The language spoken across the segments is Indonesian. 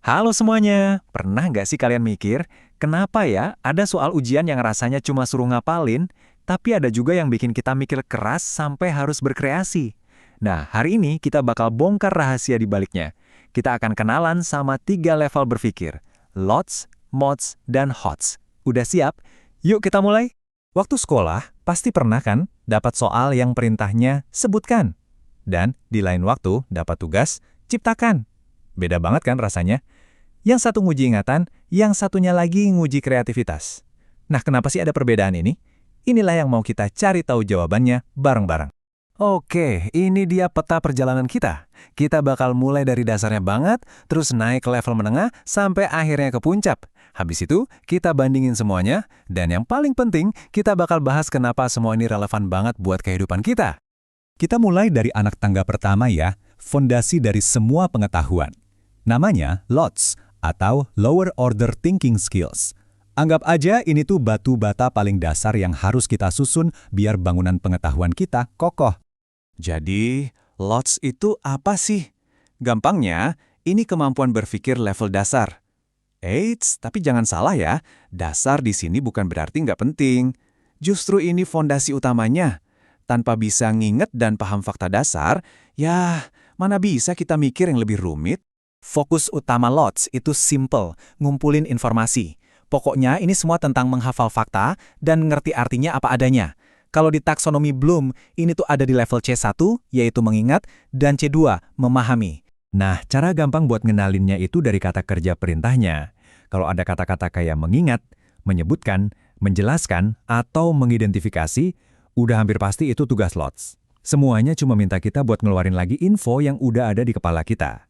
Halo semuanya, pernah nggak sih kalian mikir, kenapa ya ada soal ujian yang rasanya cuma suruh ngapalin, tapi ada juga yang bikin kita mikir keras sampai harus berkreasi? Nah, hari ini kita bakal bongkar rahasia di baliknya. Kita akan kenalan sama 3 level berpikir, LOTS, MOTS, dan HOTS. Udah siap? Yuk kita mulai! Waktu sekolah, pasti pernah kan dapat soal yang perintahnya sebutkan. Dan di lain waktu dapat tugas ciptakan. Beda banget kan rasanya? Yang satu nguji ingatan, yang satunya lagi nguji kreativitas. Nah, kenapa sih ada perbedaan ini? Inilah yang mau kita cari tahu jawabannya bareng-bareng. Oke, ini dia peta perjalanan kita. Kita bakal mulai dari dasarnya banget, terus naik ke level menengah, sampai akhirnya ke puncak. Habis itu, kita bandingin semuanya, dan yang paling penting, kita bakal bahas kenapa semua ini relevan banget buat kehidupan kita. Kita mulai dari anak tangga pertama ya, fondasi dari semua pengetahuan. Namanya LOTS, atau Lower Order Thinking Skills. Anggap aja ini tuh batu bata paling dasar yang harus kita susun biar bangunan pengetahuan kita kokoh. Jadi, LOTS itu apa sih? Gampangnya, ini kemampuan berpikir level dasar. Eits, tapi jangan salah ya, dasar di sini bukan berarti nggak penting. Justru ini fondasi utamanya. Tanpa bisa nginget dan paham fakta dasar, ya mana bisa kita mikir yang lebih rumit? Fokus utama LOTS itu simple, ngumpulin informasi. Pokoknya ini semua tentang menghafal fakta dan ngerti artinya apa adanya. Kalau di taksonomi Bloom, ini tuh ada di level C1, yaitu mengingat, dan C2, memahami. Nah, cara gampang buat ngenalinnya itu dari kata kerja perintahnya. Kalau ada kata-kata kayak mengingat, menyebutkan, menjelaskan, atau mengidentifikasi, udah hampir pasti itu tugas LOTS. Semuanya cuma minta kita buat ngeluarin lagi info yang udah ada di kepala kita.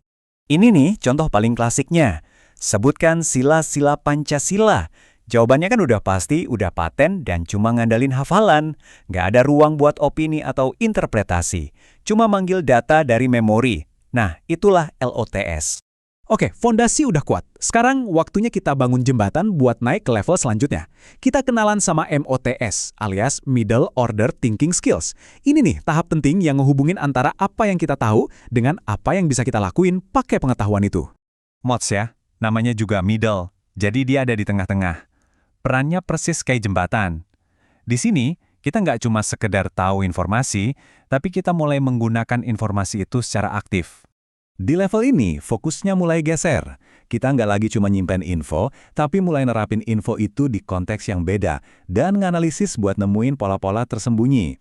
Ini nih contoh paling klasiknya. Sebutkan sila-sila Pancasila. Jawabannya kan udah pasti, udah paten, dan cuma ngandalin hafalan. Nggak ada ruang buat opini atau interpretasi. Cuma manggil data dari memori. Nah, itulah LOTS. Oke, fondasi udah kuat. Sekarang waktunya kita bangun jembatan buat naik ke level selanjutnya. Kita kenalan sama MOTS, alias Middle Order Thinking Skills. Ini nih tahap penting yang ngehubungin antara apa yang kita tahu dengan apa yang bisa kita lakuin pakai pengetahuan itu. MOTS ya, namanya juga middle, jadi dia ada di tengah-tengah. Perannya persis kayak jembatan. Di sini, kita nggak cuma sekedar tahu informasi, tapi kita mulai menggunakan informasi itu secara aktif. Di level ini, fokusnya mulai geser. Kita nggak lagi cuma nyimpen info, tapi mulai nerapin info itu di konteks yang beda dan nganalisis buat nemuin pola-pola tersembunyi.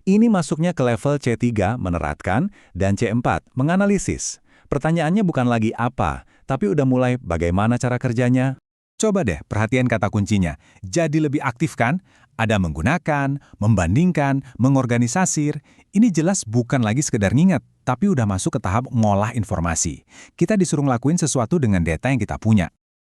Ini masuknya ke level C3, menerapkan, dan C4, menganalisis. Pertanyaannya bukan lagi apa, tapi udah mulai bagaimana cara kerjanya. Coba deh perhatian kata kuncinya. Jadi lebih aktif kan? Ada menggunakan, membandingkan, mengorganisasir. Ini jelas bukan lagi sekedar nginget, tapi udah masuk ke tahap ngolah informasi. Kita disuruh ngelakuin sesuatu dengan data yang kita punya.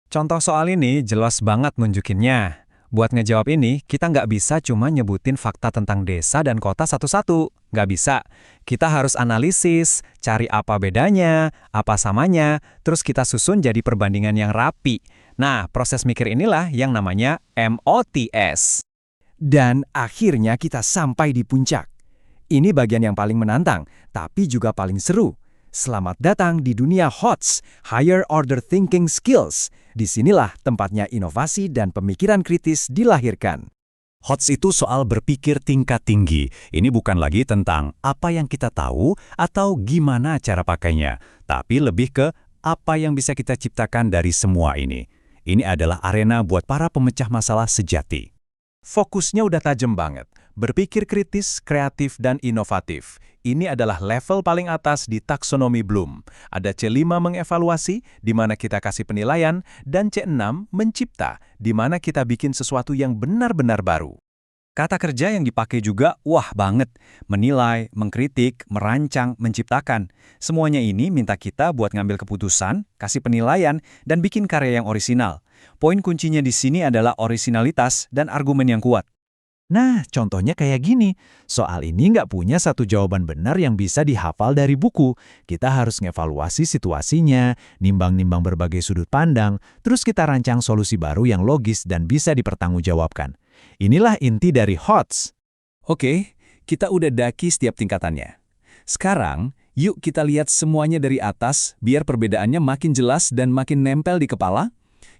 Contoh soal ini jelas banget nunjukinnya. Buat ngejawab ini, kita nggak bisa cuma nyebutin fakta tentang desa dan kota satu-satu. Nggak bisa. Kita harus analisis, cari apa bedanya, apa samanya, terus kita susun jadi perbandingan yang rapi. Nah, proses mikir inilah yang namanya MOTS. Dan akhirnya kita sampai di puncak. Ini bagian yang paling menantang, tapi juga paling seru. Selamat datang di dunia HOTS, Higher Order Thinking Skills. Disinilah tempatnya inovasi dan pemikiran kritis dilahirkan. HOTS itu soal berpikir tingkat tinggi. Ini bukan lagi tentang apa yang kita tahu atau gimana cara pakainya, tapi lebih ke apa yang bisa kita ciptakan dari semua ini. Ini adalah arena buat para pemecah masalah sejati. Fokusnya udah tajam banget. Berpikir kritis, kreatif, dan inovatif. Ini adalah level paling atas di taksonomi Bloom. Ada C5 mengevaluasi, di mana kita kasih penilaian, dan C6 mencipta, di mana kita bikin sesuatu yang benar-benar baru. Kata kerja yang dipakai juga wah banget. Menilai, mengkritik, merancang, menciptakan. Semuanya ini minta kita buat ngambil keputusan, kasih penilaian, dan bikin karya yang orisinal. Poin kuncinya di sini adalah orisinalitas dan argumen yang kuat. Nah, contohnya kayak gini. Soal ini nggak punya satu jawaban benar yang bisa dihafal dari buku. Kita harus ngevaluasi situasinya, nimbang-nimbang berbagai sudut pandang, terus kita rancang solusi baru yang logis dan bisa dipertanggungjawabkan. Inilah inti dari HOTS. Oke, kita udah daki setiap tingkatannya. Sekarang, Yuk kita lihat semuanya dari atas, biar perbedaannya makin jelas dan makin nempel di kepala.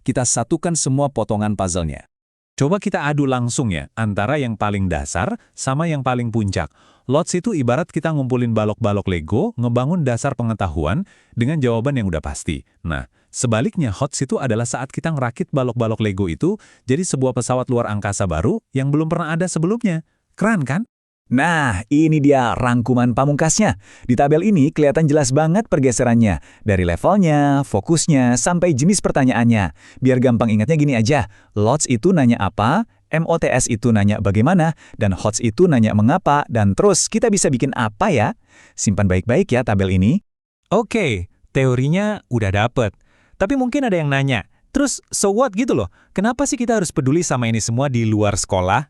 Kita satukan semua potongan puzzle-nya. Coba kita adu langsung ya, antara yang paling dasar sama yang paling puncak. Lots itu ibarat kita ngumpulin balok-balok Lego, ngebangun dasar pengetahuan dengan jawaban yang udah pasti. Nah, sebaliknya HOTS itu adalah saat kita ngerakit balok-balok Lego itu jadi sebuah pesawat luar angkasa baru yang belum pernah ada sebelumnya. Keren kan? Nah, ini dia rangkuman pamungkasnya. Di tabel ini kelihatan jelas banget pergeserannya. Dari levelnya, fokusnya, sampai jenis pertanyaannya. Biar gampang ingatnya gini aja, LOTS itu nanya apa, MOTS itu nanya bagaimana, dan HOTS itu nanya mengapa, dan terus kita bisa bikin apa ya? Simpan baik-baik ya tabel ini. Oke, teorinya udah dapet. Tapi mungkin ada yang nanya, terus so what gitu loh? Kenapa sih kita harus peduli sama ini semua di luar sekolah?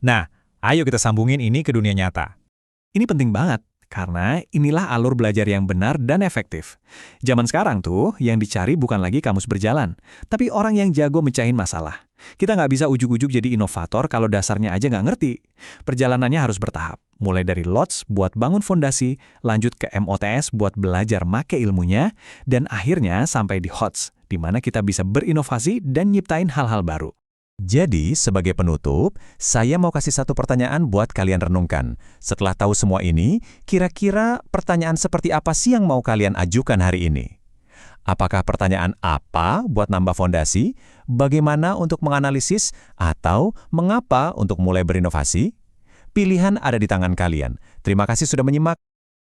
Nah, ayo kita sambungin ini ke dunia nyata. Ini penting banget, karena inilah alur belajar yang benar dan efektif. Zaman sekarang tuh, yang dicari bukan lagi kamus berjalan, tapi orang yang jago mecahin masalah. Kita nggak bisa ujuk-ujuk jadi inovator kalau dasarnya aja nggak ngerti. Perjalanannya harus bertahap, mulai dari LOTS buat bangun fondasi, lanjut ke MOTS buat belajar make ilmunya, dan akhirnya sampai di HOTS, di mana kita bisa berinovasi dan nyiptain hal-hal baru. Jadi, sebagai penutup, saya mau kasih satu pertanyaan buat kalian renungkan. Setelah tahu semua ini, kira-kira pertanyaan seperti apa sih yang mau kalian ajukan hari ini? Apakah pertanyaan apa buat nambah fondasi, bagaimana untuk menganalisis, atau mengapa untuk mulai berinovasi? Pilihan ada di tangan kalian. Terima kasih sudah menyimak.